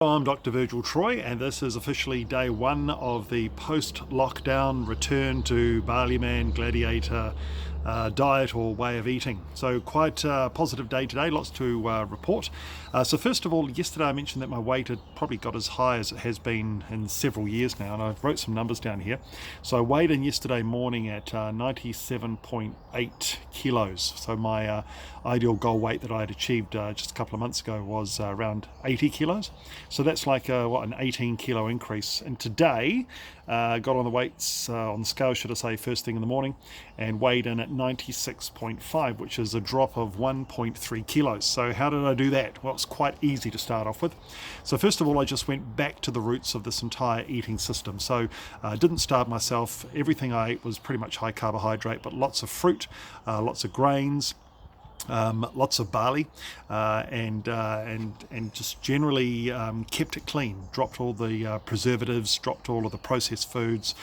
I'm Dr. Virgil Troy, and this is officially day one of the post-lockdown return to Barleyman Gladiator diet or way of eating. So quite a positive day today, lots to report. So first of all, yesterday I mentioned that my weight had probably got as high as it has been in several years now, and I wrote some numbers down here. So I weighed in yesterday morning at 97.8 kilos. So my ideal goal weight that I had achieved just a couple of months ago was around 80 kilos. So that's like an 18 kilo increase. And today, got on the weights, on the scale, should I say, first thing in the morning, and weighed in at 96.5, which is a drop of 1.3 kilos. So how did I do that? Well, it's quite easy to start off with. So first of all, I just went back to the roots of this entire eating system. So I didn't starve myself. Everything I ate was pretty much high carbohydrate, but lots of fruit, lots of grains, lots of barley, and just generally kept it clean. Dropped all the preservatives, dropped all of the processed foods,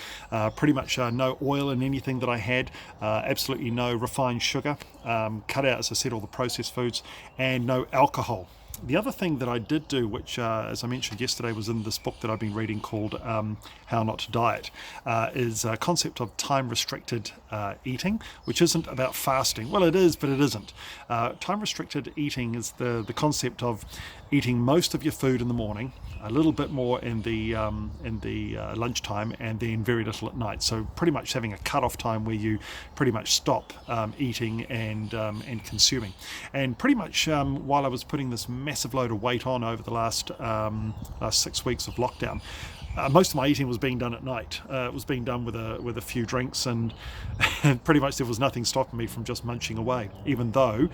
pretty much no oil in anything that I had, absolutely no refined sugar, cut out, as I said, all the processed foods, and no alcohol. The other thing that I did do, which as I mentioned yesterday was in this book that I've been reading called How Not to Diet, is a concept of time-restricted eating, which isn't about fasting. Well, it is, but it isn't. Time-restricted eating is the concept of eating most of your food in the morning, a little bit more in the lunchtime, and then very little at night. So pretty much having a cut-off time where you pretty much stop eating and consuming. And pretty much while I was putting this massive load of weight on over the last 6 weeks of lockdown, most of my eating was being done at night. It was being done with a few drinks, and pretty much there was nothing stopping me from just munching away. Even though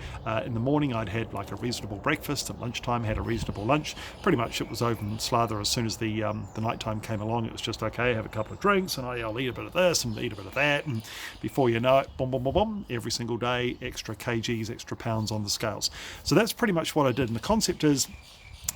in the morning I'd had like a reasonable breakfast, at lunchtime had a reasonable lunch. Pretty much it was over and slather as soon as the nighttime came along. It was just okay, have a couple of drinks, and I'll eat a bit of this and eat a bit of that, and before you know it, boom, boom, boom, boom, every single day, extra kgs, extra pounds on the scales. So that's pretty much what I did, and the concept is: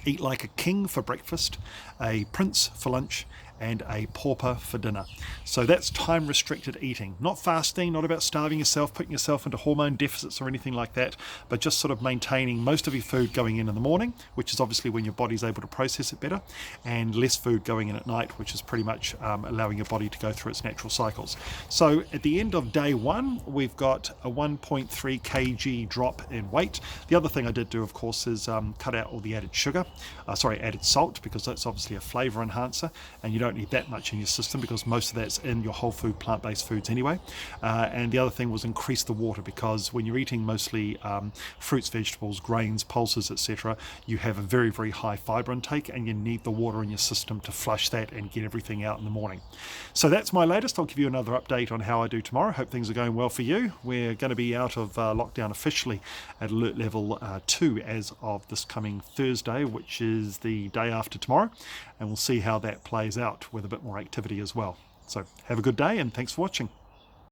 eat like a king for breakfast, a prince for lunch, and a pauper for dinner. So that's time-restricted eating. Not fasting, not about starving yourself, putting yourself into hormone deficits or anything like that, but just sort of maintaining most of your food going in the morning, which is obviously when your body's able to process it better, and less food going in at night, which is pretty much allowing your body to go through its natural cycles. So at the end of day one, we've got a 1.3 kg drop in weight. The other thing I did do, of course, is cut out all the added added salt, because that's obviously a flavor enhancer, and you don't need that much in your system because most of that's in your whole food plant-based foods anyway. And the other thing was increase the water, because when you're eating mostly fruits, vegetables, grains, pulses, etc., you have a very, very high fiber intake, and you need the water in your system to flush that and get everything out in the morning. So that's my latest. I'll give you another update on how I do tomorrow. Hope things are going well for you. We're going to be out of lockdown officially at alert level 2 as of this coming Thursday, which is the day after tomorrow, and we'll see how that plays out with a bit more activity as well. So have a good day, and thanks for watching.